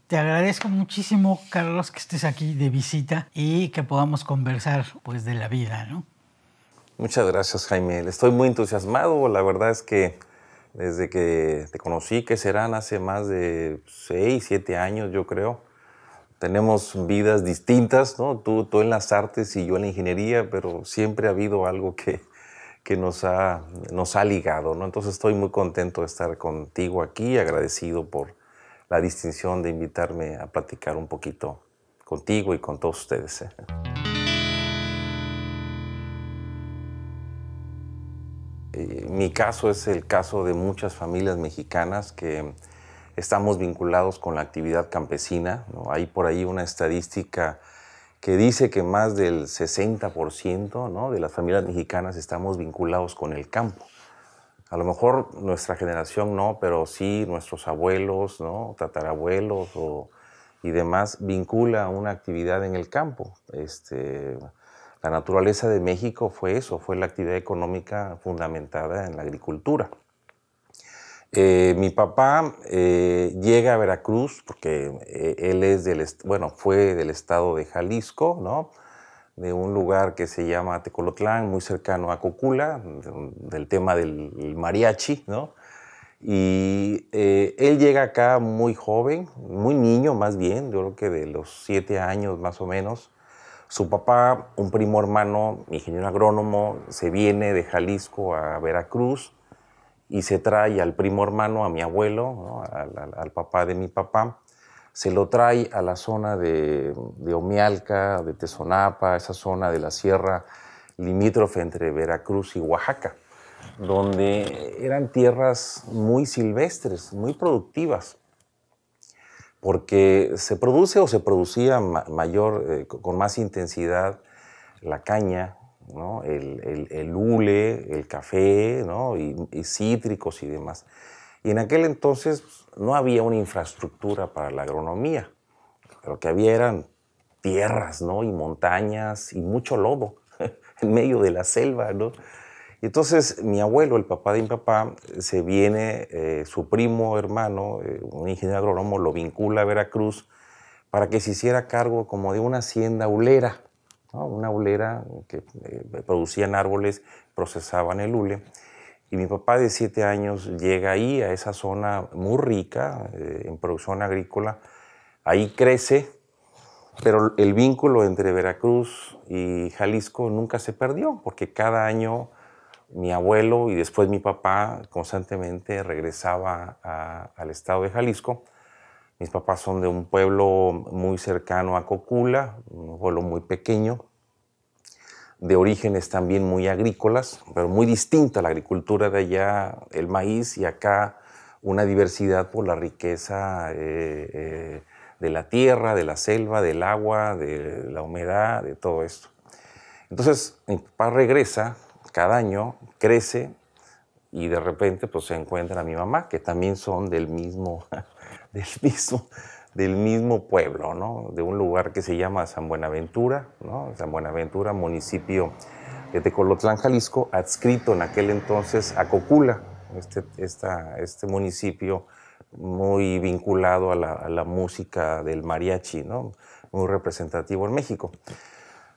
Te agradezco muchísimo, Carlos, que estés aquí de visita y que podamos conversar, pues, de la vida, ¿no? Muchas gracias, Jaime. Estoy muy entusiasmado. La verdad es que desde que te conocí, que serán hace más de 6, 7 años, yo creo, tenemos vidas distintas, ¿no? Tú en las artes y yo en la ingeniería, pero siempre ha habido algo que nos ha ligado, ¿no? Entonces estoy muy contento de estar contigo aquí, agradecido por la distinción de invitarme a platicar un poquito contigo y con todos ustedes. Mi caso es el caso de muchas familias mexicanas que estamos vinculados con la actividad campesina, ¿no? Hay por ahí una estadística que dice que más del 60%, ¿no?, de las familias mexicanas estamos vinculados con el campo. A lo mejor nuestra generación no, pero sí nuestros abuelos, ¿no?, tatarabuelos y demás vincula una actividad en el campo. La naturaleza de México fue eso, fue la actividad económica fundamentada en la agricultura. Mi papá llega a Veracruz porque él es fue del estado de Jalisco, ¿no?, de un lugar que se llama Tecolotlán, muy cercano a Cocula, del tema del mariachi, ¿no? Y él llega acá muy joven, muy niño más bien, yo creo que de los 7 años más o menos. Su papá, un primo hermano, ingeniero agrónomo, se viene de Jalisco a Veracruz y se trae al primo hermano, a mi abuelo, ¿no?, al papá de mi papá. Se lo trae a la zona de Omialca, de Tezonapa, esa zona de la sierra limítrofe entre Veracruz y Oaxaca, donde eran tierras muy silvestres, muy productivas, porque se produce o se producía con más intensidad la caña, ¿no?, el hule, el café, ¿no?, y cítricos y demás. Y en aquel entonces no había una infraestructura para la agronomía. Lo que había eran tierras, ¿no?, y montañas y mucho lodo en medio de la selva, ¿no? Y entonces mi abuelo, el papá de mi papá, se viene, su primo hermano, un ingeniero agrónomo, lo vincula a Veracruz para que se hiciera cargo como de una hacienda hulera, ¿no?, una hulera que producían árboles, procesaban el hule. Y mi papá de 7 años llega ahí, a esa zona muy rica en producción agrícola. Ahí crece, pero el vínculo entre Veracruz y Jalisco nunca se perdió, porque cada año mi abuelo y después mi papá constantemente regresaba al estado de Jalisco. Mis papás son de un pueblo muy cercano a Cocula, un pueblo muy pequeño, de orígenes también muy agrícolas, pero muy distinta la agricultura de allá, el maíz, y acá una diversidad por la riqueza de la tierra, de la selva, del agua, de la humedad, de todo esto. Entonces mi papá regresa cada año, crece y de repente pues se encuentra a mi mamá, que también son del mismo pueblo, ¿no?, de un lugar que se llama San Buenaventura, ¿no?, San Buenaventura, municipio de Tecolotlán, Jalisco, adscrito en aquel entonces a Cocula, este municipio muy vinculado a la música del mariachi, ¿no?, muy representativo en México.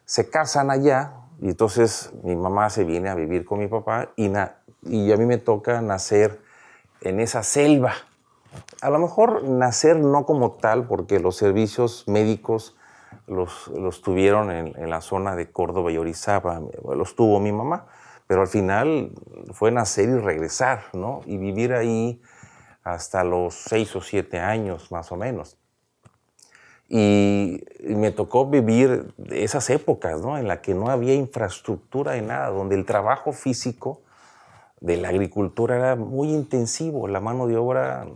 Se casan allá y entonces mi mamá se viene a vivir con mi papá y a mí me toca nacer en esa selva. A lo mejor nacer no como tal, porque los servicios médicos los tuvieron en la zona de Córdoba y Orizaba, los tuvo mi mamá, pero al final fue nacer y regresar, ¿no?, y vivir ahí hasta los 6 o 7 años más o menos. Y me tocó vivir esas épocas, ¿no?, en las que no había infraestructura de nada, donde el trabajo físico de la agricultura era muy intensivo, la mano de obra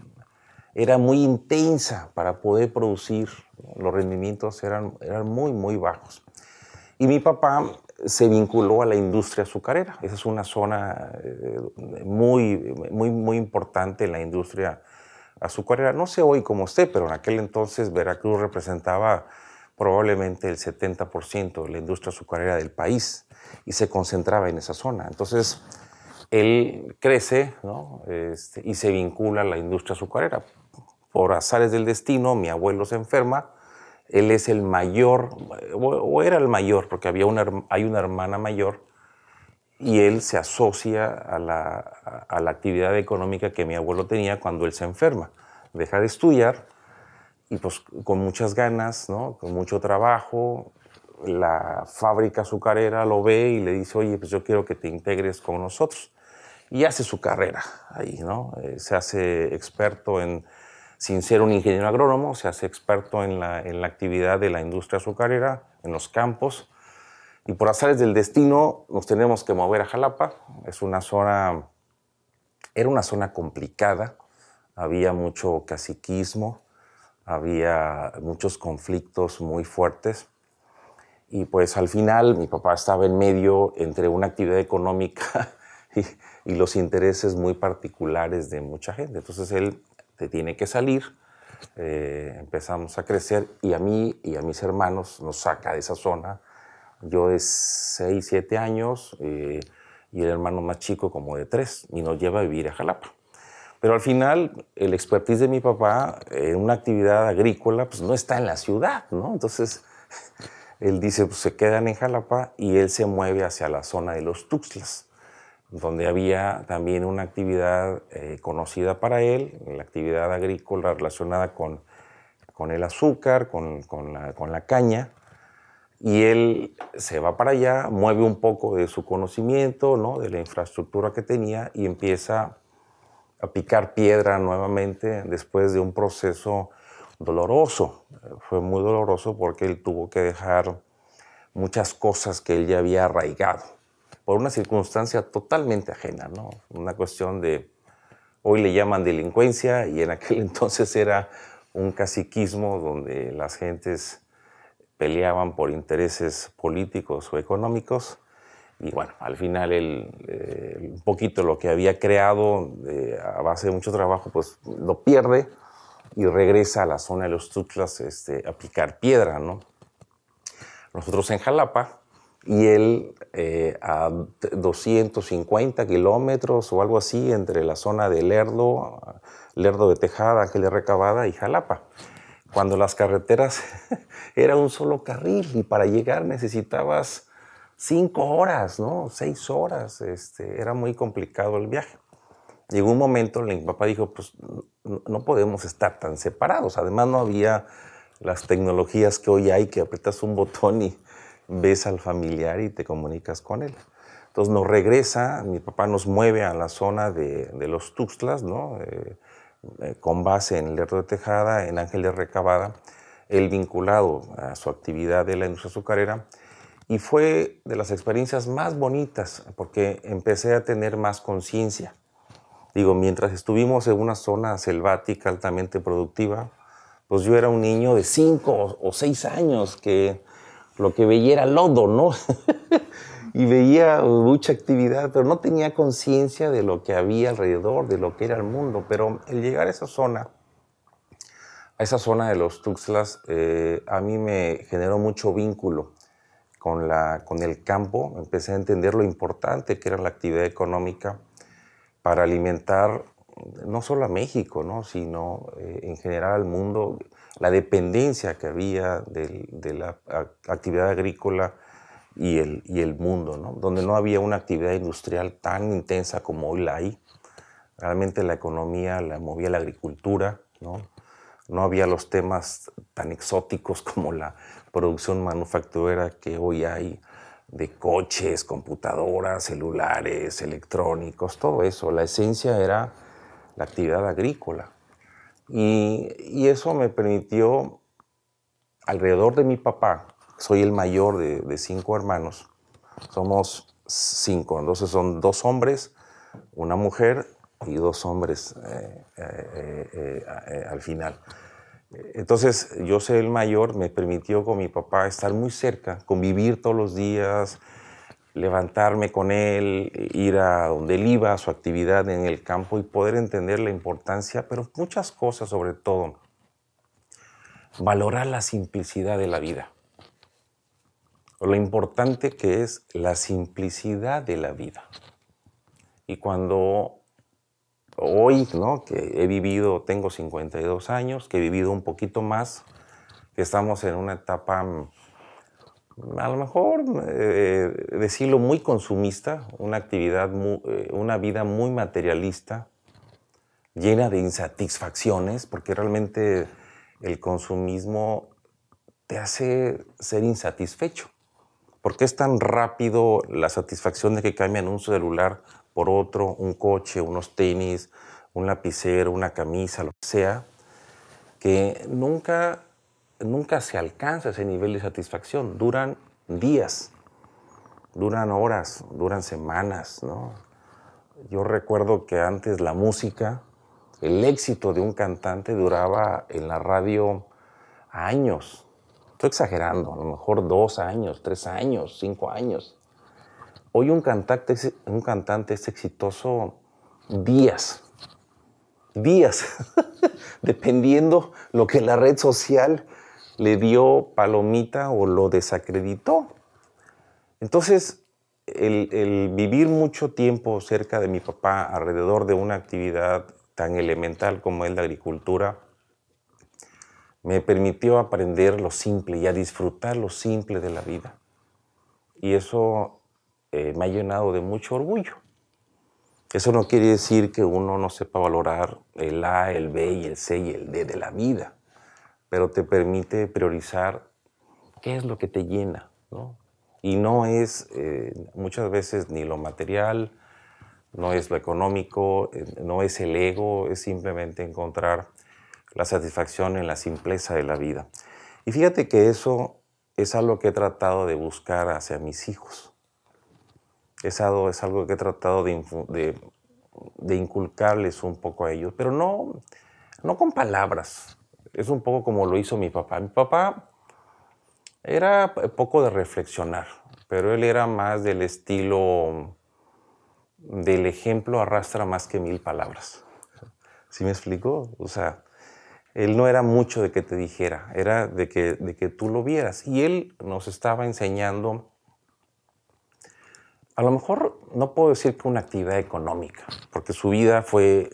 era muy intensa para poder producir, los rendimientos eran muy, muy bajos. Y mi papá se vinculó a la industria azucarera. Esa es una zona muy, muy, muy importante en la industria azucarera. No sé hoy cómo esté, pero en aquel entonces Veracruz representaba probablemente el 70% de la industria azucarera del país y se concentraba en esa zona. Entonces, él crece, ¿no? Y se vincula a la industria azucarera. Por azares del destino, mi abuelo se enferma, él es el mayor, o era el mayor, porque hay una hermana mayor, y él se asocia a la actividad económica que mi abuelo tenía cuando él se enferma. Deja de estudiar y pues con muchas ganas, ¿no? Con mucho trabajo, la fábrica azucarera lo ve y le dice, oye, pues yo quiero que te integres con nosotros. Y hace su carrera ahí, ¿no? Se hace experto sin ser un ingeniero agrónomo, se hace experto en la actividad de la industria azucarera, en los campos. Y por azares del destino nos tenemos que mover a Jalapa. Era una zona complicada, había mucho caciquismo, había muchos conflictos muy fuertes. Y pues al final mi papá estaba en medio entre una actividad económica y los intereses muy particulares de mucha gente. Entonces él te tiene que salir, empezamos a crecer y a mí y a mis hermanos nos saca de esa zona. Yo de 6, 7 años y el hermano más chico como de 3 y nos lleva a vivir a Jalapa. Pero al final el expertise de mi papá en una actividad agrícola pues no está en la ciudad, ¿no? Entonces él dice, pues se quedan en Jalapa y él se mueve hacia la zona de los Tuxtlas, donde había también una actividad conocida para él, la actividad agrícola relacionada con el azúcar, con la caña. Y él se va para allá, mueve un poco de su conocimiento, ¿no? De la infraestructura que tenía y empieza a picar piedra nuevamente después de un proceso doloroso. Fue muy doloroso porque él tuvo que dejar muchas cosas que él ya había arraigado por una circunstancia totalmente ajena, ¿no? Una cuestión de, hoy le llaman delincuencia y en aquel entonces era un caciquismo donde las gentes peleaban por intereses políticos o económicos y bueno, al final un poquito lo que había creado a base de mucho trabajo pues lo pierde y regresa a la zona de los Tuxtlas a picar piedra, ¿no? Nosotros en Jalapa y él a 250 kilómetros o algo así entre la zona de Lerdo de Tejada, Ángel de Recabada y Jalapa. Cuando las carreteras era un solo carril y para llegar necesitabas 5 horas, ¿no? 6 horas. Era muy complicado el viaje. Llegó un momento en el que mi papá dijo, pues no podemos estar tan separados. Además no había las tecnologías que hoy hay, que aprietas un botón y ves al familiar y te comunicas con él. Entonces nos regresa, mi papá nos mueve a la zona de los Tuxtlas, ¿no? Con base en Lerdo de Tejada, en Ángel de Recabada, él vinculado a su actividad de la industria azucarera. Y fue de las experiencias más bonitas porque empecé a tener más conciencia. Digo, mientras estuvimos en una zona selvática altamente productiva, pues yo era un niño de 5 o 6 años que lo que veía era lodo, ¿no? Y veía mucha actividad, pero no tenía conciencia de lo que había alrededor, de lo que era el mundo. Pero el llegar a esa zona de los Tuxtlas, a mí me generó mucho vínculo con el campo. Empecé a entender lo importante que era la actividad económica para alimentar no solo a México, ¿no? Sino en general al mundo, la dependencia que había de la actividad agrícola y el mundo, ¿no? Donde no había una actividad industrial tan intensa como hoy la hay. Realmente la economía la movía la agricultura, ¿no? No había los temas tan exóticos como la producción manufacturera que hoy hay de coches, computadoras, celulares, electrónicos, todo eso. La esencia era la actividad agrícola. Y eso me permitió, alrededor de mi papá, soy el mayor de 5 hermanos, somos 5, entonces son 2 hombres, una mujer y 2 hombres al final. Entonces yo ser el mayor me permitió con mi papá estar muy cerca, convivir todos los días, levantarme con él, ir a donde él iba, a su actividad en el campo y poder entender la importancia, pero muchas cosas sobre todo. Valorar la simplicidad de la vida. Lo importante que es la simplicidad de la vida. Y cuando hoy, ¿no?, que he vivido, tengo 52 años, que he vivido un poquito más, que estamos en una etapa, a lo mejor, decirlo, muy consumista, una actividad, una vida muy materialista, llena de insatisfacciones, porque realmente el consumismo te hace ser insatisfecho. ¿Por qué es tan rápido la satisfacción de que cambian un celular por otro, un coche, unos tenis, un lapicero, una camisa, lo que sea, que nunca se alcanza ese nivel de satisfacción? Duran días, duran horas, duran semanas, ¿no? Yo recuerdo que antes la música, el éxito de un cantante duraba en la radio años. Estoy exagerando, a lo mejor 2 años, 3 años, 5 años. Hoy un cantante es exitoso días, dependiendo lo que la red social le dio palomita o lo desacreditó. Entonces, el vivir mucho tiempo cerca de mi papá, alrededor de una actividad tan elemental como es la agricultura, me permitió aprender lo simple y a disfrutar lo simple de la vida. Y eso me ha llenado de mucho orgullo. Eso no quiere decir que uno no sepa valorar el A, el B y el C y el D de la vida, pero te permite priorizar qué es lo que te llena, ¿no? Y no es muchas veces ni lo material, no es lo económico, no es el ego, es simplemente encontrar la satisfacción en la simpleza de la vida. Y fíjate que eso es algo que he tratado de buscar hacia mis hijos. Es algo que he tratado de inculcarles un poco a ellos, pero no con palabras. Es un poco como lo hizo mi papá. Mi papá era poco de reflexionar, pero él era más del estilo del ejemplo arrastra más que 1000 palabras. ¿Sí me explico? O sea, él no era mucho de que te dijera, era de que tú lo vieras. Y él nos estaba enseñando, a lo mejor no puedo decir que una actividad económica, porque su vida fue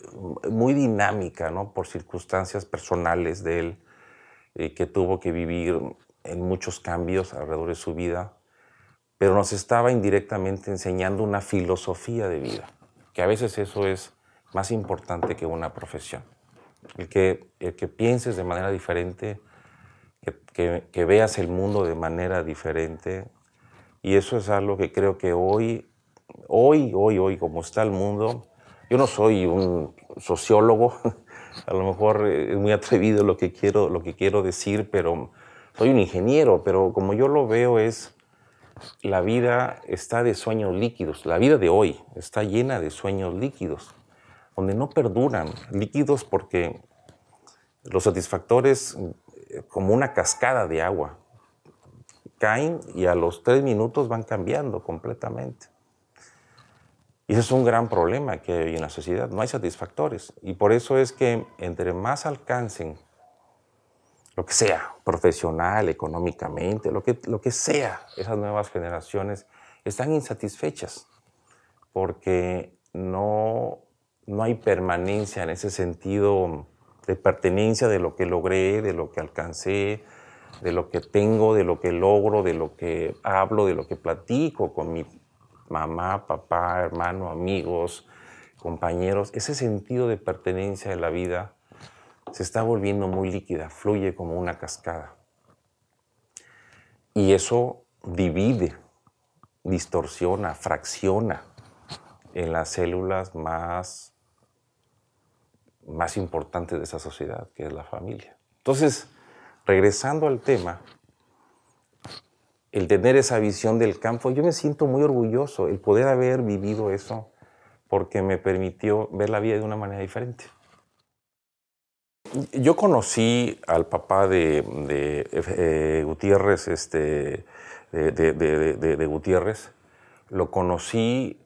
muy dinámica, ¿no?, por circunstancias personales de él, que tuvo que vivir en muchos cambios alrededor de su vida, pero nos estaba indirectamente enseñando una filosofía de vida, que a veces eso es más importante que una profesión. El que pienses de manera diferente, que veas el mundo de manera diferente. Y eso es algo que creo que hoy, como está el mundo, yo no soy un sociólogo, a lo mejor es muy atrevido lo que quiero decir, pero soy un ingeniero, pero como yo lo veo es, la vida está de sueños líquidos, la vida de hoy está llena de sueños líquidos, donde no perduran, líquidos porque los satisfactores, como una cascada de agua, caen y a los 3 minutos van cambiando completamente. Y ese es un gran problema que hay en la sociedad, no hay satisfactores. Y por eso es que entre más alcancen, lo que sea, profesional, económicamente, lo que sea, esas nuevas generaciones están insatisfechas porque no hay permanencia en ese sentido de pertenencia de lo que logré, de lo que alcancé, de lo que tengo, de lo que logro, de lo que hablo, de lo que platico con mi mamá, papá, hermano, amigos, compañeros. Ese sentido de pertenencia de la vida se está volviendo muy líquida, fluye como una cascada. Y eso divide, distorsiona, fracciona en las células más importantes de esa sociedad, que es la familia. Entonces, regresando al tema, el tener esa visión del campo, yo me siento muy orgulloso, el poder haber vivido eso, porque me permitió ver la vida de una manera diferente. Yo conocí al papá de Gutiérrez, de Gutiérrez, lo conocí,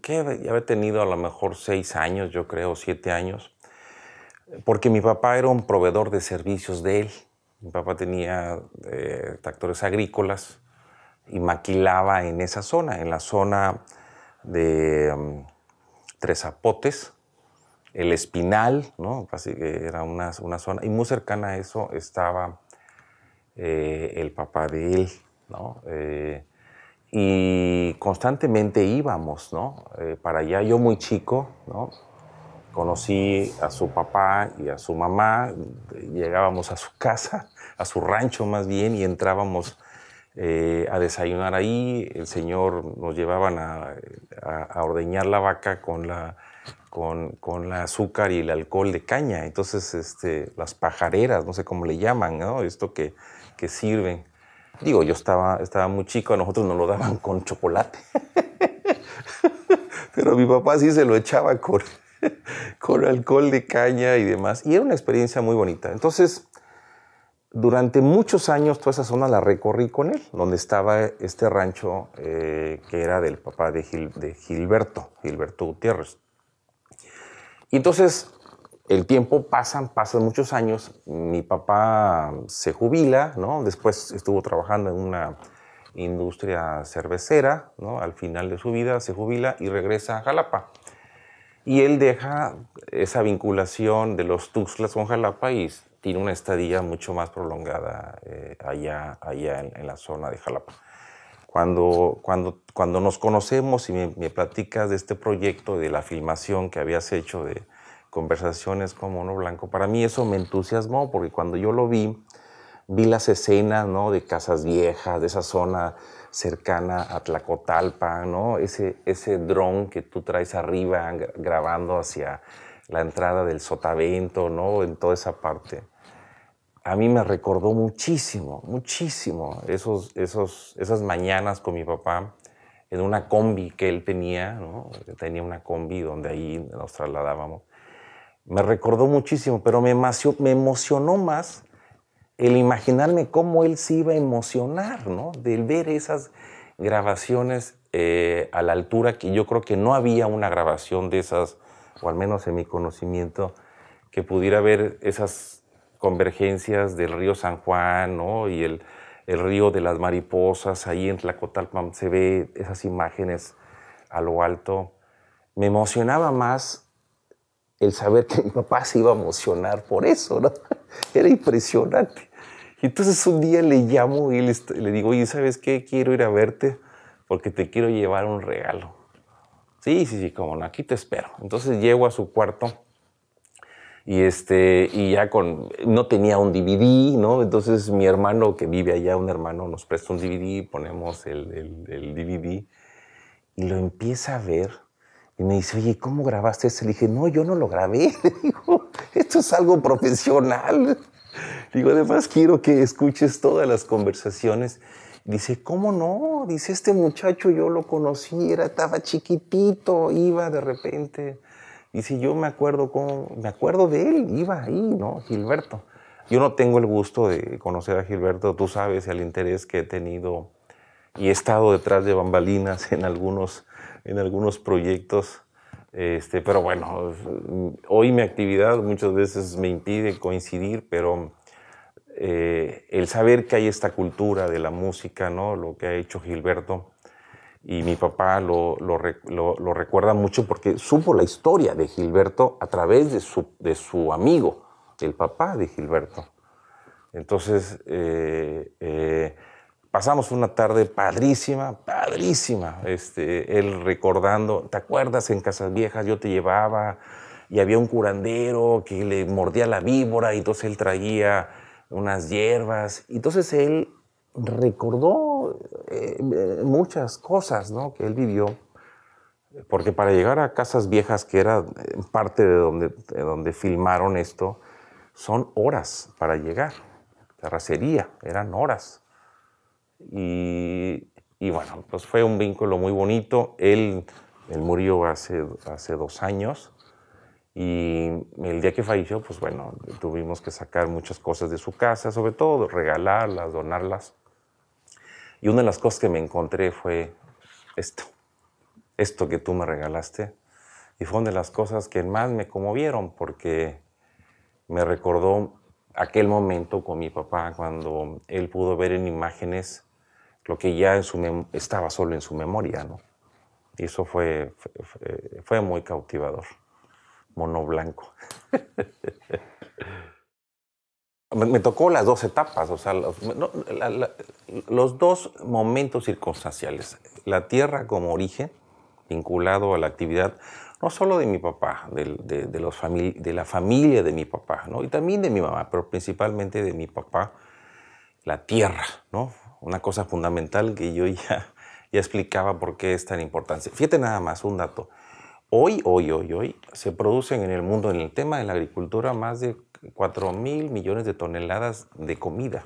que había tenido a lo mejor 6 años, yo creo, 7 años, porque mi papá era un proveedor de servicios de él. Mi papá tenía tractores agrícolas y maquilaba en esa zona, en la zona de Tres Zapotes, El Espinal, ¿no? Así que era una zona, y muy cercana a eso estaba el papá de él, ¿no? Y constantemente íbamos, ¿no? Para allá, yo muy chico, ¿no? Conocí a su papá y a su mamá, llegábamos a su casa, a su rancho más bien, y entrábamos a desayunar ahí. El señor nos llevaban a ordeñar la vaca con la azúcar y el alcohol de caña. Entonces, las pajareras, no sé cómo le llaman, ¿no? Esto que sirven. Digo, yo estaba muy chico, a nosotros nos lo daban con chocolate. Pero mi papá sí se lo echaba con alcohol de caña y demás. Y era una experiencia muy bonita. Entonces, durante muchos años toda esa zona la recorrí con él, donde estaba este rancho que era del papá de Gilberto Gutiérrez. Y entonces el tiempo pasan muchos años. Mi papá se jubila, ¿no? Después estuvo trabajando en una industria cervecera, ¿no? Al final de su vida se jubila y regresa a Jalapa. Y él deja esa vinculación de los Tuxtlas con Jalapa y tiene una estadía mucho más prolongada allá en la zona de Jalapa. Cuando nos conocemos y me platicas de este proyecto, de la filmación que habías hecho de Conversaciones con Mono Blanco, para mí eso me entusiasmó, porque cuando yo lo vi las escenas, ¿no? De Casas Viejas, de esa zona cercana a Tlacotalpa, ¿no? Ese dron que tú traes arriba grabando hacia la entrada del Sotavento, ¿no? En toda esa parte. A mí me recordó muchísimo esas mañanas con mi papá en una combi que él tenía, ¿no? Tenía una combi donde ahí nos trasladábamos. Me recordó muchísimo, pero me emocionó más el imaginarme cómo él se iba a emocionar, ¿no? De ver esas grabaciones a la altura que yo creo que no había una grabación de esas, o al menos en mi conocimiento, que pudiera ver esas convergencias del río San Juan, ¿no? Y el río de las mariposas, ahí en Tlacotalpa se ve esas imágenes a lo alto. Me emocionaba más el saber que mi papá se iba a emocionar por eso, ¿no? Era impresionante. Y entonces un día le llamo y le digo, oye, ¿sabes qué? Quiero ir a verte porque te quiero llevar un regalo. Sí, cómo no, aquí te espero. Entonces llego a su cuarto y ya no tenía un DVD, ¿no? Entonces mi hermano que vive allá, un hermano, nos presta un DVD, ponemos el DVD y lo empieza a ver. Y me dice, oye, ¿cómo grabaste eso? Le dije, no, yo no lo grabé. Le digo, esto es algo profesional. Digo, además quiero que escuches todas las conversaciones. Dice, ¿cómo no? Dice, este muchacho yo lo conocí, estaba chiquitito, iba de repente. Dice, yo me acuerdo de él, iba ahí, ¿no? Gilberto. Yo no tengo el gusto de conocer a Gilberto, tú sabes el interés que he tenido y he estado detrás de bambalinas en algunos proyectos, pero bueno, hoy mi actividad muchas veces me impide coincidir, pero el saber que hay esta cultura de la música, ¿no? Lo que ha hecho Gilberto, y mi papá lo recuerda mucho porque supo la historia de Gilberto a través de su amigo, el papá de Gilberto. Entonces, pasamos una tarde padrísima. Él recordando, ¿te acuerdas en Casas Viejas yo te llevaba y había un curandero que le mordía la víbora y entonces él traía unas hierbas? Y entonces él recordó muchas cosas, ¿no? Que él vivió, porque para llegar a Casas Viejas, que era parte de donde filmaron esto, son horas para llegar. Terracería, eran horas. Y bueno, pues fue un vínculo muy bonito. Él murió hace 2 años y el día que falleció, pues bueno, tuvimos que sacar muchas cosas de su casa, sobre todo regalarlas, donarlas. Y una de las cosas que me encontré fue esto, esto que tú me regalaste. Y fue una de las cosas que más me conmovieron porque me recordó aquel momento con mi papá cuando él pudo ver en imágenes lo que ya estaba solo en su memoria, ¿no? Y eso fue muy cautivador. Mono blanco. Me tocó las dos etapas, o sea, los dos momentos circunstanciales. La tierra como origen, vinculado a la actividad, no solo de mi papá, de la familia de mi papá, ¿no? Y también de mi mamá, pero principalmente de mi papá, la tierra, ¿no? Una cosa fundamental que yo ya explicaba por qué es tan importante. Fíjate nada más, un dato. Hoy se producen en el mundo, en el tema de la agricultura, más de 4.000 millones de toneladas de comida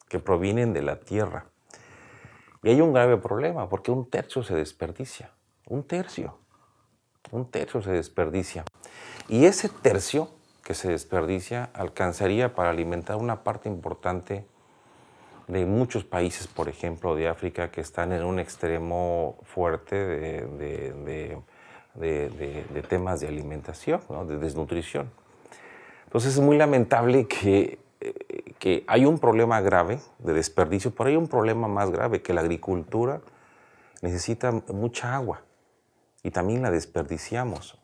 que provienen de la tierra. Y hay un grave problema, porque un tercio se desperdicia. Un tercio se desperdicia. Y ese tercio que se desperdicia alcanzaría para alimentar una parte importante de muchos países, por ejemplo, de África, que están en un extremo fuerte de temas de alimentación, ¿no? De desnutrición. Entonces es muy lamentable que hay un problema grave de desperdicio, pero hay un problema más grave, que la agricultura necesita mucha agua y también la desperdiciamos.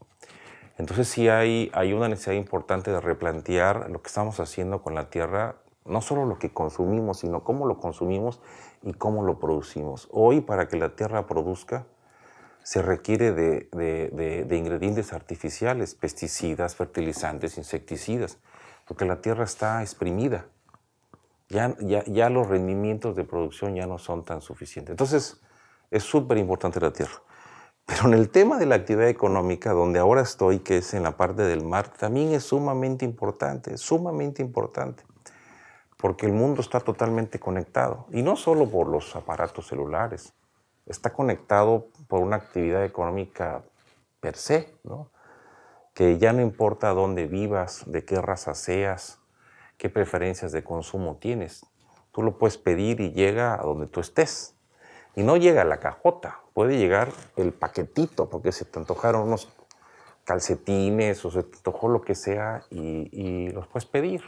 Entonces sí hay una necesidad importante de replantear lo que estamos haciendo con la tierra, no solo lo que consumimos, sino cómo lo consumimos y cómo lo producimos. Hoy, para que la tierra produzca, se requiere de ingredientes artificiales, pesticidas, fertilizantes, insecticidas, porque la tierra está exprimida. Ya los rendimientos de producción ya no son tan suficientes. Entonces, es súper importante la tierra. Pero en el tema de la actividad económica, donde ahora estoy, que es en la parte del mar, también es sumamente importante, porque el mundo está totalmente conectado, y no solo por los aparatos celulares, está conectado por una actividad económica per se, ¿no? Que ya no importa dónde vivas, de qué raza seas, qué preferencias de consumo tienes. Tú lo puedes pedir y llega a donde tú estés. Y no llega a la cajota, puede llegar el paquetito, porque se te antojaron unos calcetines o se te antojó lo que sea y los puedes pedir.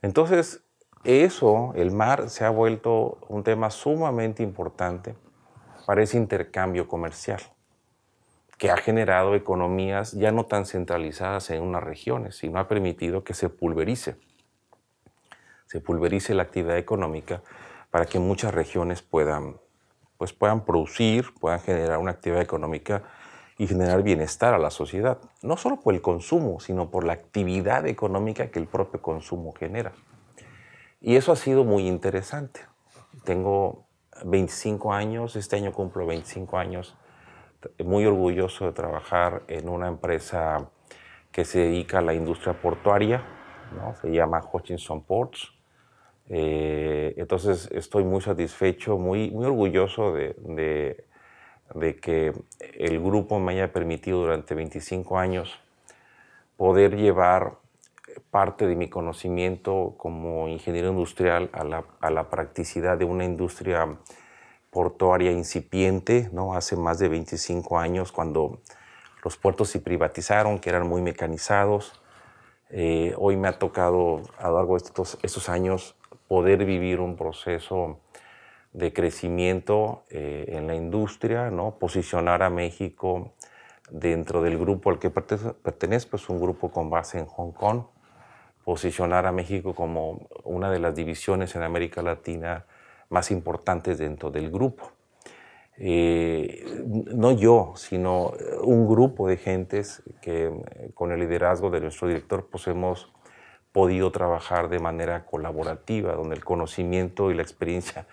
Entonces, el mar se ha vuelto un tema sumamente importante para ese intercambio comercial, que ha generado economías ya no tan centralizadas en unas regiones, sino ha permitido que se pulverice la actividad económica para que muchas regiones puedan producir, puedan generar una actividad económica y generar bienestar a la sociedad, no solo por el consumo, sino por la actividad económica que el propio consumo genera. Y eso ha sido muy interesante. Tengo 25 años, este año cumplo 25 años, muy orgulloso de trabajar en una empresa que se dedica a la industria portuaria, ¿no? Se llama Hutchison Ports. Entonces estoy muy satisfecho, muy orgulloso de que el grupo me haya permitido durante 25 años poder llevar parte de mi conocimiento como ingeniero industrial a la practicidad de una industria portuaria incipiente, ¿no? Hace más de 25 años, cuando los puertos se privatizaron, que eran muy mecanizados. Hoy me ha tocado, a lo largo de estos años, poder vivir un proceso de crecimiento en la industria, ¿no? Posicionar a México dentro del grupo al que pertenezco, es un grupo con base en Hong Kong, posicionar a México como una de las divisiones en América Latina más importantes dentro del grupo. No yo, sino un grupo de gentes que con el liderazgo de nuestro director pues hemos podido trabajar de manera colaborativa, donde el conocimiento y la experiencia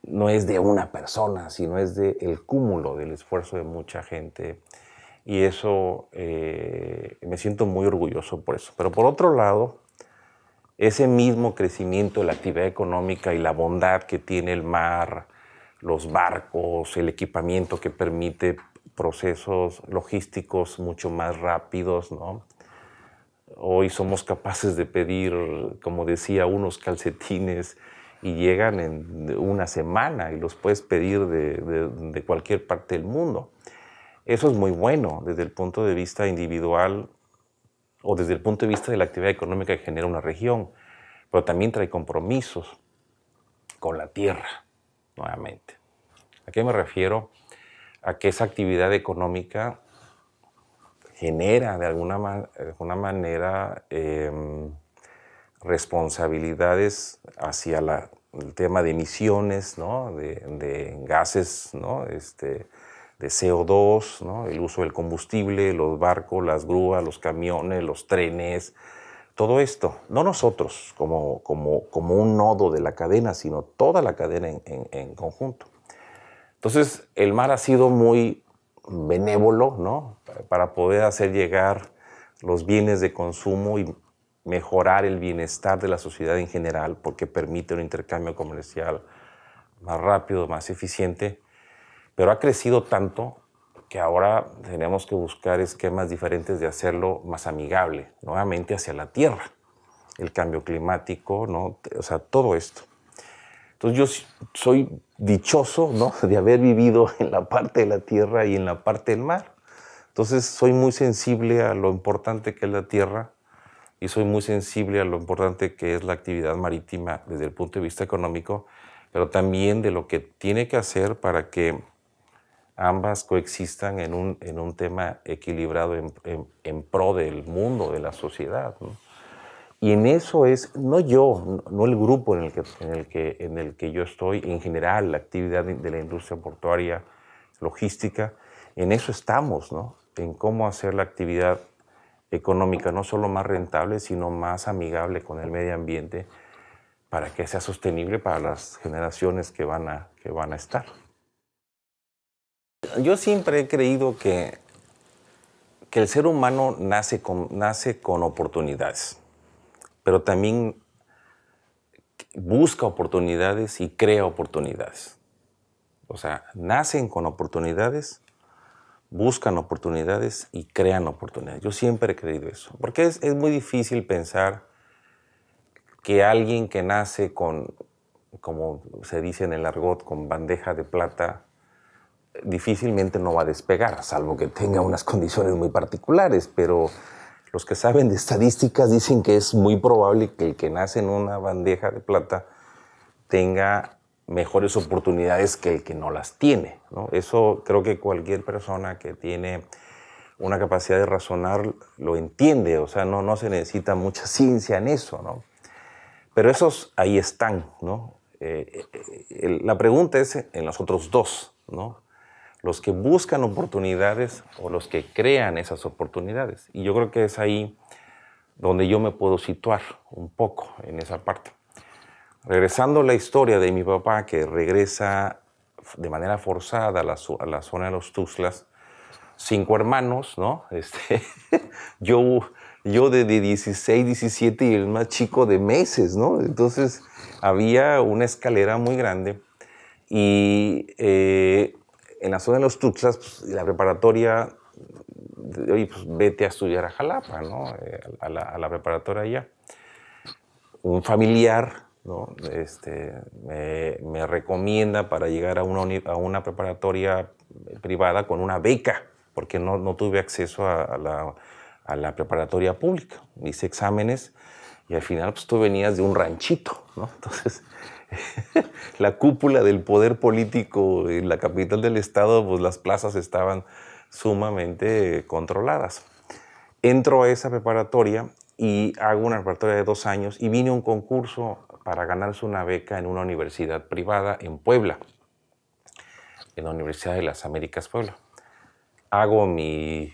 no es de una persona, sino es del cúmulo del esfuerzo de mucha gente. Y eso, me siento muy orgulloso por eso. Pero por otro lado, ese mismo crecimiento de la actividad económica y la bondad que tiene el mar, los barcos, el equipamiento que permite procesos logísticos mucho más rápidos, ¿no? Hoy somos capaces de pedir, como decía, unos calcetines y llegan en una semana y los puedes pedir de cualquier parte del mundo. Eso es muy bueno desde el punto de vista individual o desde el punto de vista de la actividad económica que genera una región, pero también trae compromisos con la tierra, nuevamente. ¿A qué me refiero? A que esa actividad económica genera de alguna manera responsabilidades hacia el tema de emisiones, ¿no? de gases, ¿no? de CO2, ¿no? El uso del combustible, los barcos, las grúas, los camiones, los trenes, todo esto, no nosotros como un nodo de la cadena, sino toda la cadena en conjunto. Entonces, el mar ha sido muy benévolo, ¿no? Para poder hacer llegar los bienes de consumo y mejorar el bienestar de la sociedad en general, porque permite un intercambio comercial más rápido, más eficiente, pero ha crecido tanto que ahora tenemos que buscar esquemas diferentes de hacerlo más amigable, nuevamente hacia la tierra, el cambio climático, ¿no? O sea, todo esto. Entonces yo soy dichoso, ¿no? De haber vivido en la parte de la tierra y en la parte del mar. Entonces soy muy sensible a lo importante que es la tierra y soy muy sensible a lo importante que es la actividad marítima desde el punto de vista económico, pero también de lo que tiene que hacer para que ambas coexistan en un tema equilibrado en pro del mundo, de la sociedad, ¿no? Y en eso es, no yo, no el grupo en el que yo estoy, en general, la actividad de la industria portuaria, logística, en eso estamos, ¿no? En cómo hacer la actividad económica no solo más rentable, sino más amigable con el medio ambiente para que sea sostenible para las generaciones que van a estar. Yo siempre he creído que el ser humano nace con oportunidades, pero también busca oportunidades y crea oportunidades. O sea, nacen con oportunidades, buscan oportunidades y crean oportunidades. Yo siempre he creído eso, porque es muy difícil pensar que alguien que nace con, como se dice en el argot, con bandeja de plata, difícilmente no va a despegar, salvo que tenga unas condiciones muy particulares, pero los que saben de estadísticas dicen que es muy probable que el que nace en una bandeja de plata tenga mejores oportunidades que el que no las tiene, ¿no? Eso creo que cualquier persona que tiene una capacidad de razonar lo entiende, o sea, no se necesita mucha ciencia en eso, ¿no? Pero esos ahí están, ¿no? La pregunta es en los otros dos, ¿no? Los que buscan oportunidades o los que crean esas oportunidades. Y yo creo que es ahí donde yo me puedo situar un poco en esa parte. Regresando a la historia de mi papá, que regresa de manera forzada a la zona de los Tuxtlas, 5 hermanos, ¿no? Yo de 16, 17 y el más chico de meses, ¿no? Entonces había una escalera muy grande y en la zona de los Tuxtlas, pues, la preparatoria, oye, pues vete a estudiar a Jalapa, ¿no? A la preparatoria allá. Un familiar, ¿no? Me recomienda para llegar a una preparatoria privada con una beca, porque no tuve acceso a la preparatoria pública. Hice exámenes y al final pues tú venías de un ranchito, ¿no? Entonces la cúpula del poder político en la capital del estado, pues las plazas estaban sumamente controladas. Entro a esa preparatoria y hago una preparatoria de 2 años y vine a un concurso para ganarse una beca en una universidad privada en Puebla, en la Universidad de las Américas Puebla. Hago mi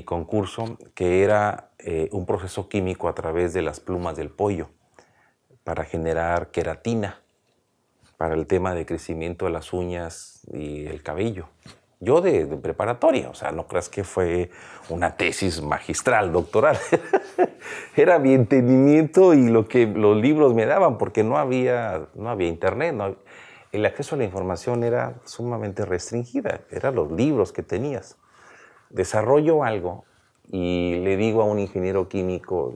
concurso, que era un proceso químico a través de las plumas del pollo para generar queratina para el tema de crecimiento de las uñas y el cabello. Yo de preparatoria, o sea, no creas que fue una tesis magistral, doctoral. Era mi entendimiento y lo que los libros me daban, porque no había internet, el acceso a la información era sumamente restringida, eran los libros que tenías. Desarrollo algo y le digo a un ingeniero químico,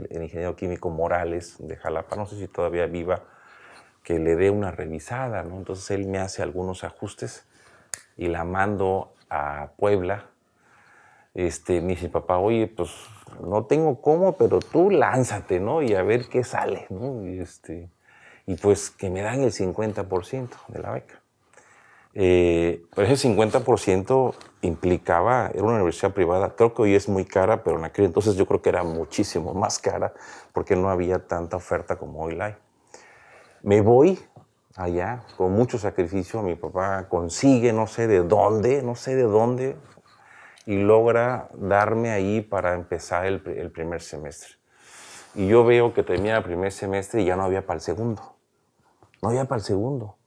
el ingeniero químico Morales de Jalapa, no sé si todavía viva, que le dé una revisada, ¿no? Entonces él me hace algunos ajustes y la mando a Puebla. Me dice papá, oye, pues no tengo cómo, pero tú lánzate, ¿no? Y a ver qué sale, ¿no? Y pues que me dan el 50% de la beca. Pero ese 50% implicaba, era una universidad privada, creo que hoy es muy cara, pero en aquel entonces yo creo que era muchísimo más cara porque no había tanta oferta como hoy la hay. Me voy allá con mucho sacrificio, mi papá consigue no sé de dónde, y logra darme ahí para empezar el primer semestre. Y yo veo que termina el primer semestre y ya no había para el segundo. No había para el segundo.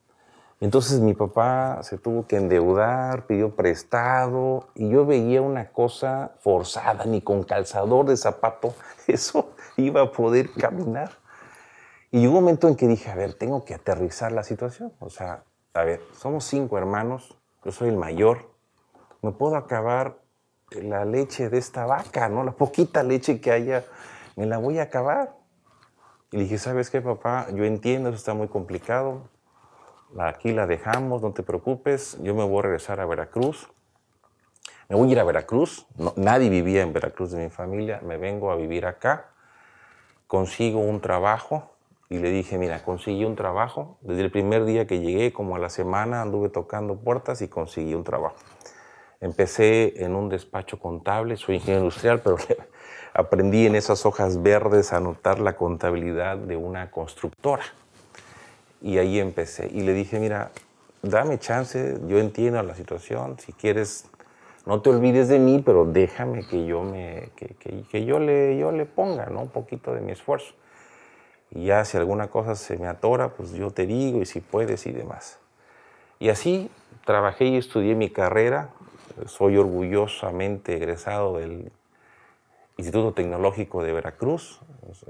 Entonces mi papá se tuvo que endeudar, pidió prestado, y yo veía una cosa forzada, ni con calzador de zapato eso iba a poder caminar. Y llegó un momento en que dije, a ver, tengo que aterrizar la situación. O sea, a ver, somos 5 hermanos, yo soy el mayor, me puedo acabar la leche de esta vaca, ¿no? La poquita leche que haya, me la voy a acabar. Y dije, ¿sabes qué, papá? Yo entiendo, eso está muy complicado. Aquí la dejamos, no te preocupes. Yo me voy a regresar a Veracruz. Me voy a ir a Veracruz. No, nadie vivía en Veracruz de mi familia. Me vengo a vivir acá. Consigo un trabajo. Y le dije, mira, conseguí un trabajo. Desde el primer día que llegué, como a la semana, anduve tocando puertas y conseguí un trabajo. Empecé en un despacho contable, soy ingeniero industrial, pero aprendí en esas hojas verdes a anotar la contabilidad de una constructora. Y ahí empecé. Y le dije, mira, dame chance, yo entiendo la situación, si quieres, no te olvides de mí, pero déjame que yo le ponga, ¿no? Un poquito de mi esfuerzo. Y ya si alguna cosa se me atora, pues yo te digo, y si puedes y demás. Y así trabajé y estudié mi carrera. Soy orgullosamente egresado del Instituto Tecnológico de Veracruz.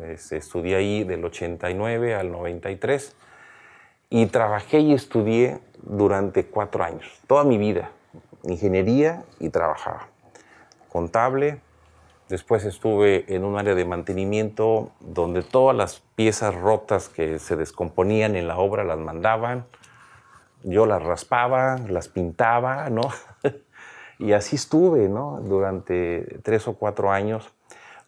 Estudié ahí del 89 al 93. Y trabajé y estudié durante 4 años, toda mi vida, ingeniería, y trabajaba. Contable, después estuve en un área de mantenimiento donde todas las piezas rotas que se descomponían en la obra las mandaban, yo las raspaba, las pintaba, ¿no? Y así estuve, ¿no? Durante 3 o 4 años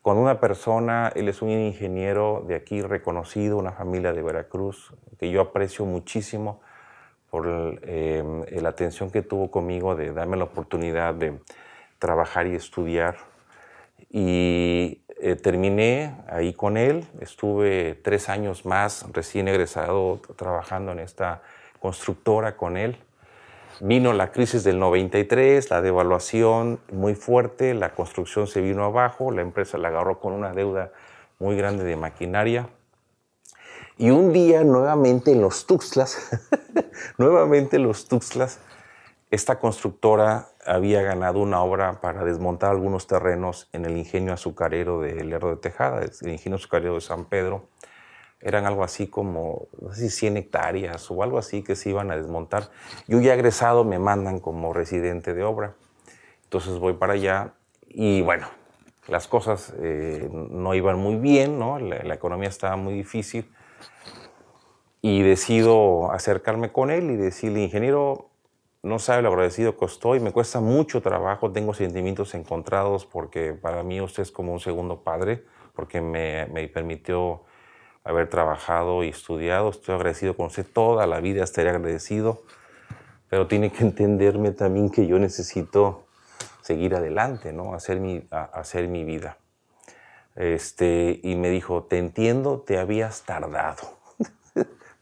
con una persona. Él es un ingeniero de aquí reconocido, una familia de Veracruz, que yo aprecio muchísimo por la atención que tuvo conmigo de darme la oportunidad de trabajar y estudiar. Y terminé ahí con él, estuve 3 años más recién egresado trabajando en esta constructora con él. Vino la crisis del 93, la devaluación muy fuerte, la construcción se vino abajo, la empresa la agarró con una deuda muy grande de maquinaria. Y un día nuevamente en los Tuxtlas, esta constructora había ganado una obra para desmontar algunos terrenos en el ingenio azucarero de Lerdo de Tejada, el ingenio azucarero de San Pedro. Eran algo así como, no sé si 100 hectáreas o algo así que se iban a desmontar. Yo ya egresado me mandan como residente de obra. Entonces voy para allá y bueno, las cosas no iban muy bien, ¿no? La economía estaba muy difícil. Y decido acercarme con él y decirle, ingeniero, no sabe lo agradecido que estoy, me cuesta mucho trabajo, tengo sentimientos encontrados porque para mí usted es como un segundo padre, porque me permitió haber trabajado y estudiado. Estoy agradecido con usted, toda la vida estaré agradecido, pero tiene que entenderme también que yo necesito seguir adelante, ¿no? Hacer mi vida. Y me dijo, te entiendo, te habías tardado.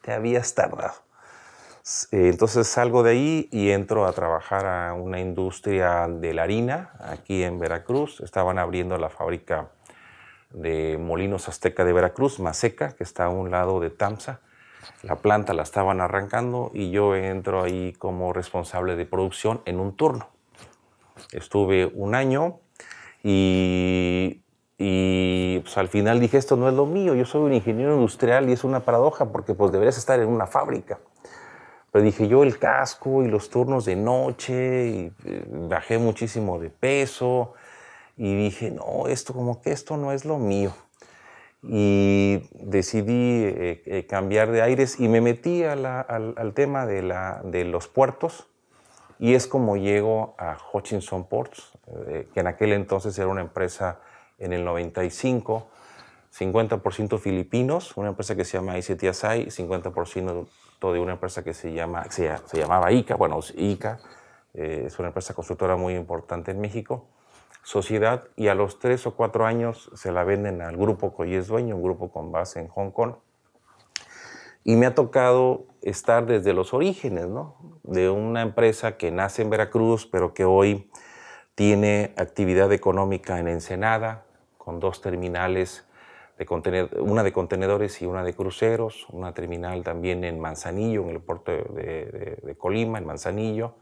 Te habías tardado. Entonces salgo de ahí y entro a trabajar a una industria de la harina aquí en Veracruz. Estaban abriendo la fábrica de Molinos Azteca de Veracruz, Maseca, que está a un lado de Tamsa. La planta la estaban arrancando y yo entro ahí como responsable de producción en un turno. Estuve 1 año y pues al final dije, esto no es lo mío, yo soy un ingeniero industrial y es una paradoja porque pues deberías estar en una fábrica. Pero dije, yo el casco y los turnos de noche, y bajé muchísimo de peso y dije, no, esto no es lo mío. y decidí cambiar de aires y me metí al tema de los puertos, y es como llego a Hutchison Ports, que en aquel entonces era una empresa en el 95, 50% filipinos, una empresa que se llama ICTSI, 50% de una empresa que se llamaba ICA, bueno, ICA, es una empresa constructora muy importante en México, sociedad, y a los 3 o 4 años se la venden al grupo que hoy es dueño, un grupo con base en Hong Kong. Y me ha tocado estar desde los orígenes, ¿no? De una empresa que nace en Veracruz, pero que hoy tiene actividad económica en Ensenada, con 2 terminales, una de contenedores y una de cruceros, una terminal también en Manzanillo, en el puerto de Colima, en Manzanillo,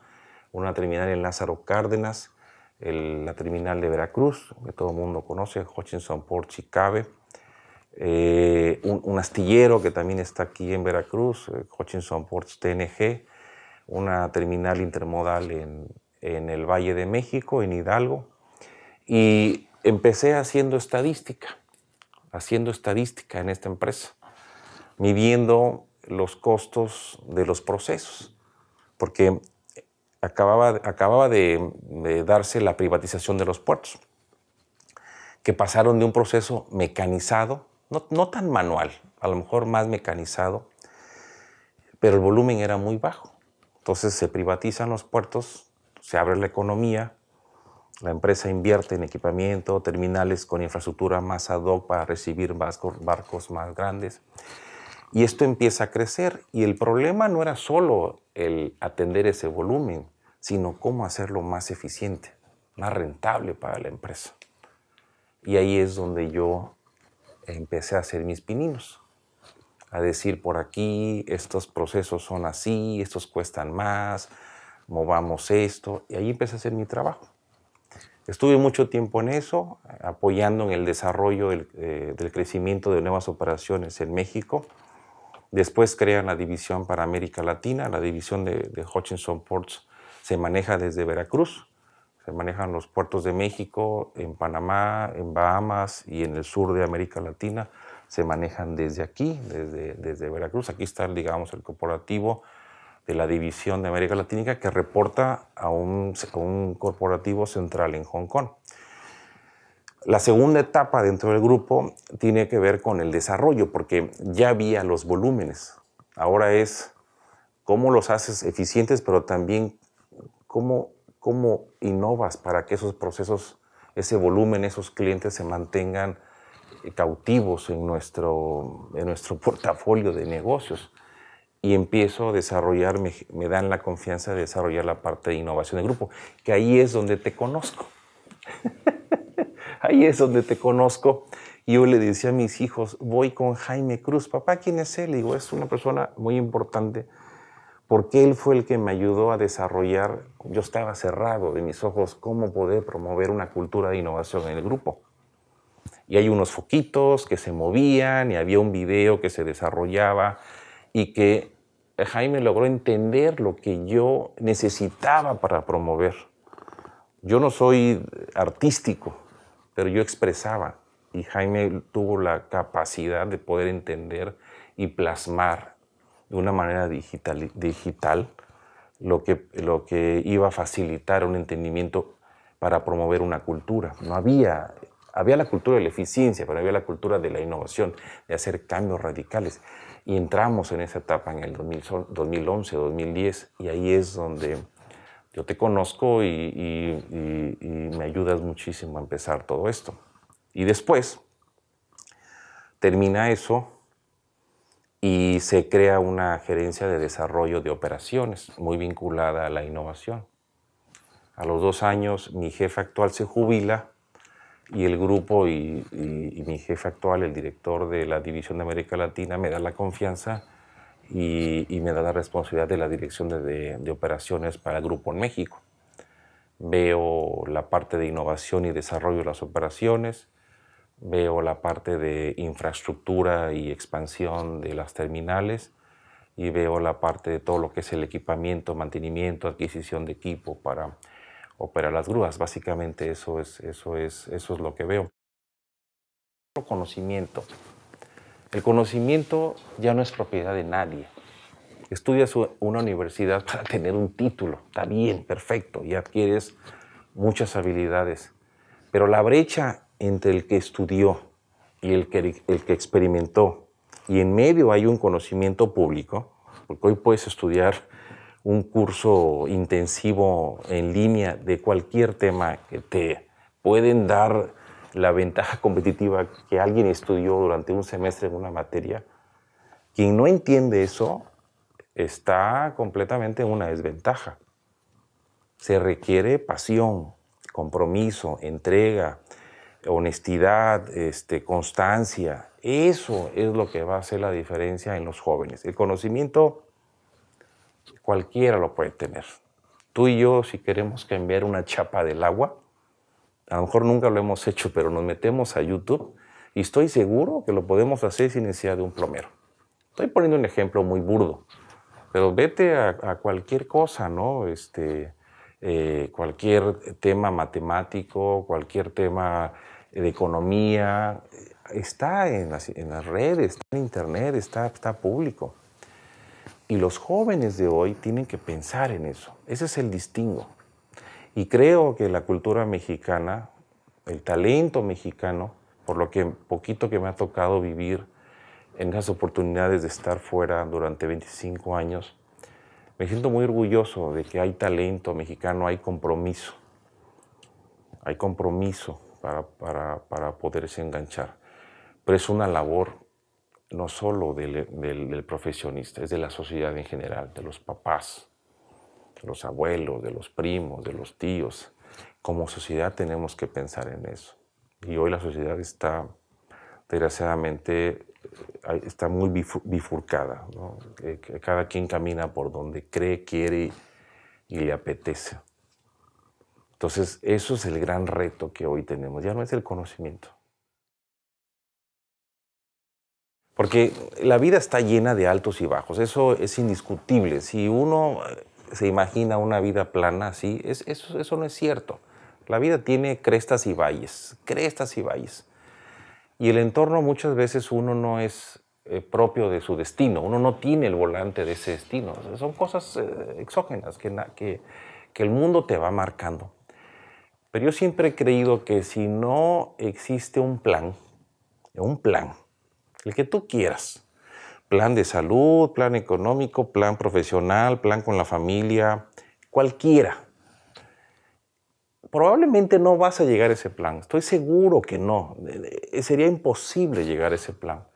una terminal en Lázaro Cárdenas, la terminal de Veracruz, que todo el mundo conoce, Hutchison Port Chicabe, un astillero que también está aquí en Veracruz, Hutchison Ports TNG, una terminal intermodal en el Valle de México, en Hidalgo, y empecé haciendo estadística en esta empresa, midiendo los costos de los procesos, porque acababa de darse la privatización de los puertos, que pasaron de un proceso mecanizado, no tan manual, a lo mejor más mecanizado, pero el volumen era muy bajo. Entonces se privatizan los puertos, se abre la economía, la empresa invierte en equipamiento, terminales con infraestructura más ad hoc para recibir barcos más grandes. Y esto empieza a crecer, y el problema no era solo el atender ese volumen, sino cómo hacerlo más eficiente, más rentable para la empresa. Y ahí es donde yo empecé a hacer mis pininos, a decir por aquí, estos procesos son así, estos cuestan más, movamos esto, y ahí empecé a hacer mi trabajo. Estuve mucho tiempo en eso, apoyando en el desarrollo del crecimiento de nuevas operaciones en México. Después crean la división para América Latina. La división de Hutchison Ports se maneja desde Veracruz. Se manejan los puertos de México, en Panamá, en Bahamas y en el sur de América Latina. Se manejan desde aquí, desde Veracruz. Aquí está, digamos, el corporativo de la división de América Latina, que reporta a un corporativo central en Hong Kong. La segunda etapa dentro del grupo tiene que ver con el desarrollo, porque ya había los volúmenes. Ahora es cómo los haces eficientes, pero también cómo innovas para que esos procesos, ese volumen, esos clientes se mantengan cautivos en nuestro portafolio de negocios. Y empiezo a desarrollar, me dan la confianza de desarrollar la parte de innovación del grupo, que ahí es donde te conozco. Ahí es donde te conozco. Y yo le decía a mis hijos, voy con Jaime Cruz. Papá, ¿quién es él? Y digo, es una persona muy importante, porque él fue el que me ayudó a desarrollar, yo estaba cerrado de mis ojos, cómo poder promover una cultura de innovación en el grupo. Y hay unos foquitos que se movían, y había un video que se desarrollaba, y que Jaime logró entender lo que yo necesitaba para promover. Yo no soy artístico, pero yo expresaba, y Jaime tuvo la capacidad de poder entender y plasmar de una manera digital lo que iba a facilitar un entendimiento para promover una cultura. No había la cultura de la eficiencia, pero había la cultura de la innovación, de hacer cambios radicales. Y entramos en esa etapa en el 2011, 2010, y ahí es donde yo te conozco y me ayudas muchísimo a empezar todo esto. Y después termina eso y se crea una gerencia de desarrollo de operaciones muy vinculada a la innovación. A los 2 años mi jefe actual se jubila, y el grupo y mi jefe actual, el director de la División de América Latina, me da la confianza y me da la responsabilidad de la dirección de operaciones para el grupo en México. Veo la parte de innovación y desarrollo de las operaciones, veo la parte de infraestructura y expansión de las terminales, y veo la parte de todo lo que es el equipamiento, mantenimiento, adquisición de equipo para operar las grúas. Básicamente eso es lo que veo. Conocimiento El conocimiento ya no es propiedad de nadie. Estudias una universidad para tener un título, está bien, perfecto, y adquieres muchas habilidades. Pero la brecha entre el que estudió y el que experimentó, y en medio hay un conocimiento público, porque hoy puedes estudiar un curso intensivo en línea de cualquier tema que te pueden dar la ventaja competitiva que alguien estudió durante un semestre en una materia. Quien no entiende eso está completamente en una desventaja. Se requiere pasión, compromiso, entrega, honestidad, constancia. Eso es lo que va a hacer la diferencia en los jóvenes. El conocimiento cualquiera lo puede tener. Tú y yo, si queremos cambiar una chapa del agua, a lo mejor nunca lo hemos hecho, pero nos metemos a YouTube y estoy seguro que lo podemos hacer sin necesidad de un plomero. Estoy poniendo un ejemplo muy burdo, pero vete a cualquier cosa, ¿no? Cualquier tema matemático, cualquier tema de economía, está en las redes, está en internet, está público. Y los jóvenes de hoy tienen que pensar en eso. Ese es el distingo. Y creo que la cultura mexicana, el talento mexicano, por lo que poquito que me ha tocado vivir en esas oportunidades de estar fuera durante 25 años, me siento muy orgulloso de que hay talento mexicano, hay compromiso. Hay compromiso para poderse enganchar. Pero es una labor no solo del profesionista, es de la sociedad en general, de los papás, de los abuelos, de los primos, de los tíos. Como sociedad tenemos que pensar en eso. Y hoy la sociedad está, desgraciadamente, está muy bifurcada, ¿no? Cada quien camina por donde cree, quiere y le apetece. Entonces, eso es el gran reto que hoy tenemos. Ya no es el conocimiento. Porque la vida está llena de altos y bajos, eso es indiscutible. Si uno se imagina una vida plana así, eso no es cierto. La vida tiene crestas y valles, crestas y valles. Y el entorno muchas veces uno no es propio de su destino, uno no tiene el volante de ese destino. Son cosas exógenas que el mundo te va marcando. Pero yo siempre he creído que si no existe un plan, el que tú quieras, plan de salud, plan económico, plan profesional, plan con la familia, cualquiera, probablemente no vas a llegar a ese plan. Estoy seguro que no. Sería imposible llegar a ese plan.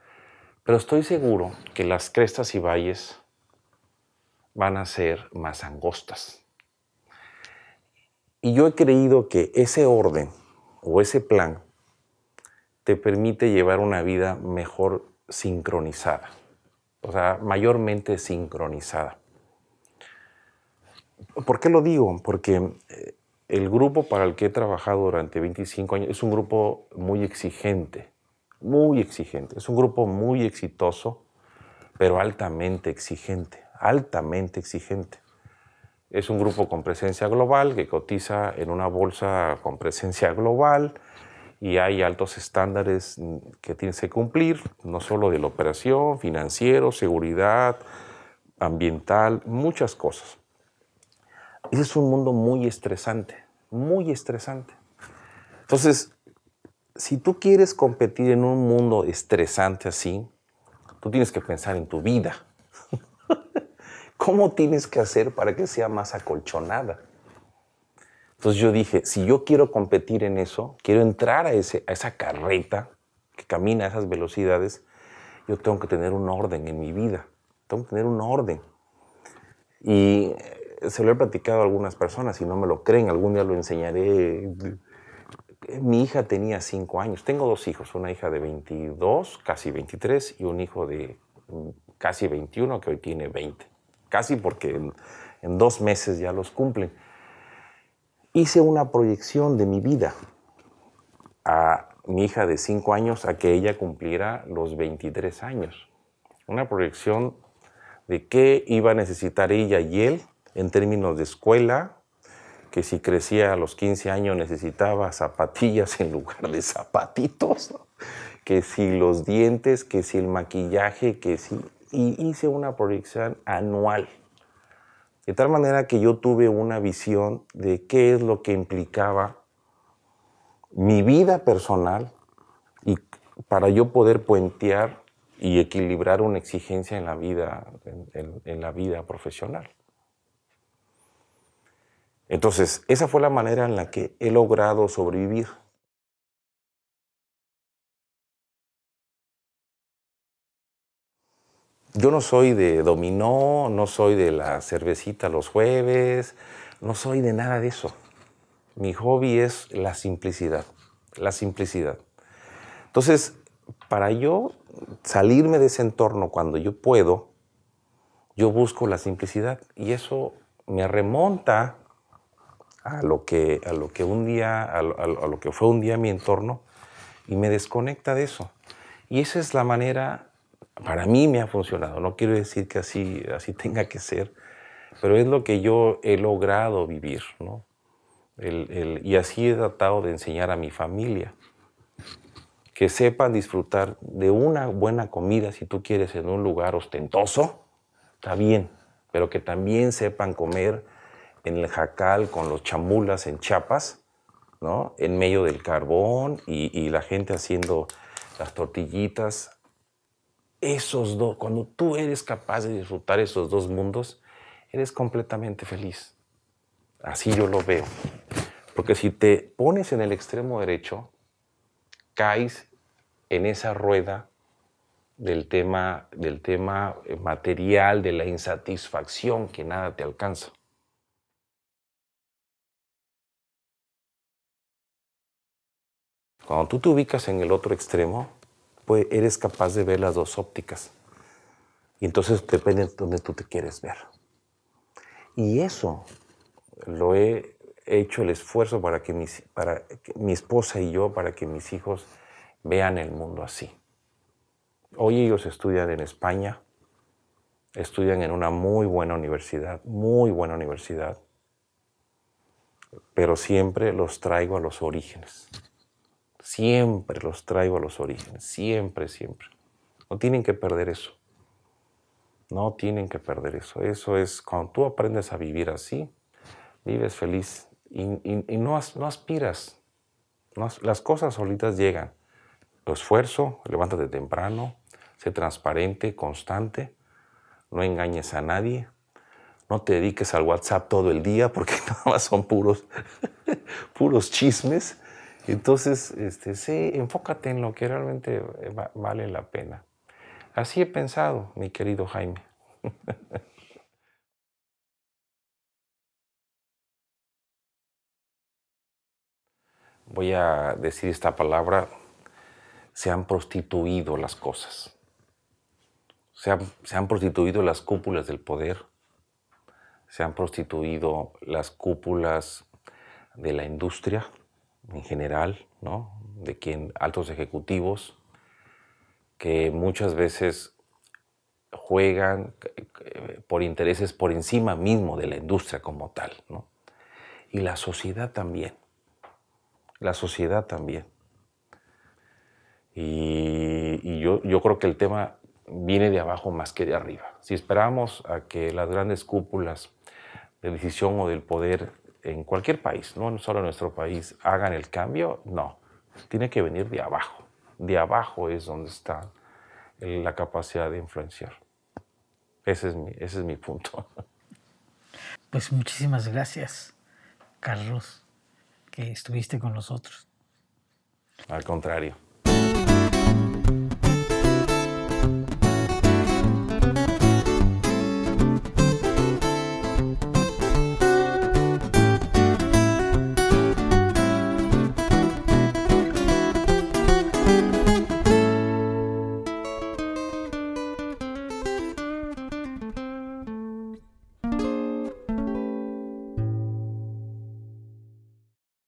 Pero estoy seguro que las crestas y valles van a ser más angostas. Y yo he creído que ese orden o ese plan te permite llevar una vida mejor sincronizada. O sea, mayormente sincronizada. ¿Por qué lo digo? Porque el grupo para el que he trabajado durante 25 años es un grupo muy exigente, muy exigente. Es un grupo muy exitoso, pero altamente exigente, altamente exigente. Es un grupo con presencia global que cotiza en una bolsa con presencia global y hay altos estándares que tienes que cumplir, no solo de la operación, financiero, seguridad, ambiental, muchas cosas. Ese es un mundo muy estresante, muy estresante. Entonces, si tú quieres competir en un mundo estresante así, tú tienes que pensar en tu vida. ¿Cómo tienes que hacer para que sea más acolchonada? Entonces yo dije, si yo quiero competir en eso, quiero entrar a esa carreta que camina a esas velocidades, yo tengo que tener un orden en mi vida. Tengo que tener un orden. Y se lo he platicado a algunas personas, si no me lo creen, algún día lo enseñaré. Mi hija tenía 5 años. Tengo 2 hijos, una hija de 22, casi 23, y un hijo de casi 21, que hoy tiene 20. Casi porque en 2 meses ya los cumplen. Hice una proyección de mi vida a mi hija de 5 años a que ella cumpliera los 23 años. Una proyección de qué iba a necesitar ella y él en términos de escuela, que si crecía a los 15 años necesitaba zapatillas en lugar de zapatitos, que si los dientes, que si el maquillaje, que si... Y hice una proyección anual. De tal manera que yo tuve una visión de qué es lo que implicaba mi vida personal y para yo poder puentear y equilibrar una exigencia en la vida, en la vida profesional. Entonces, esa fue la manera en la que he logrado sobrevivir. Yo no soy de dominó, no soy de la cervecita los jueves, no soy de nada de eso. Mi hobby es la simplicidad, la simplicidad. Entonces, para yo salirme de ese entorno cuando yo puedo, yo busco la simplicidad y eso me remonta a lo que un día, a lo que fue un día mi entorno y me desconecta de eso. Y esa es la manera, para mí me ha funcionado. No quiero decir que así tenga que ser, pero es lo que yo he logrado vivir, ¿no? Y así he tratado de enseñar a mi familia. Que sepan disfrutar de una buena comida, si tú quieres, en un lugar ostentoso, está bien, pero que también sepan comer en el jacal con los chamulas en Chiapas, ¿no? En medio del carbón y la gente haciendo las tortillitas. Esos dos, cuando tú eres capaz de disfrutar esos dos mundos, eres completamente feliz. Así yo lo veo. Porque si te pones en el extremo derecho, caes en esa rueda del tema material, de la insatisfacción, que nada te alcanza. Cuando tú te ubicas en el otro extremo, pues eres capaz de ver las dos ópticas. Y entonces depende de dónde tú te quieres ver. Y eso lo he hecho el esfuerzo para que mi esposa y yo, para que mis hijos vean el mundo así. Hoy ellos estudian en España, estudian en una muy buena universidad, pero siempre los traigo a los orígenes. Siempre los traigo a los orígenes, siempre, siempre. No tienen que perder eso. No tienen que perder eso. Eso es, cuando tú aprendes a vivir así, vives feliz y no aspiras. Las cosas solitas llegan. Lo esfuerzo, levántate temprano, sé transparente, constante, no engañes a nadie, no te dediques al WhatsApp todo el día porque nada más son puros chismes. Entonces, sí, enfócate en lo que realmente vale la pena. Así he pensado, mi querido Jaime. Voy a decir esta palabra, se han prostituido las cosas. Se han prostituido las cúpulas del poder, se han prostituido las cúpulas de la industria en general, ¿no? Altos ejecutivos que muchas veces juegan por intereses por encima mismo de la industria como tal, ¿no? Y la sociedad también. La sociedad también. Y yo creo que el tema viene de abajo más que de arriba. Si esperamos a que las grandes cúpulas de decisión o del poder en cualquier país, no solo en nuestro país, hagan el cambio, no. Tiene que venir de abajo. De abajo es donde está la capacidad de influenciar. Ese es mi punto. Pues muchísimas gracias, Carlos, que estuviste con nosotros. Al contrario.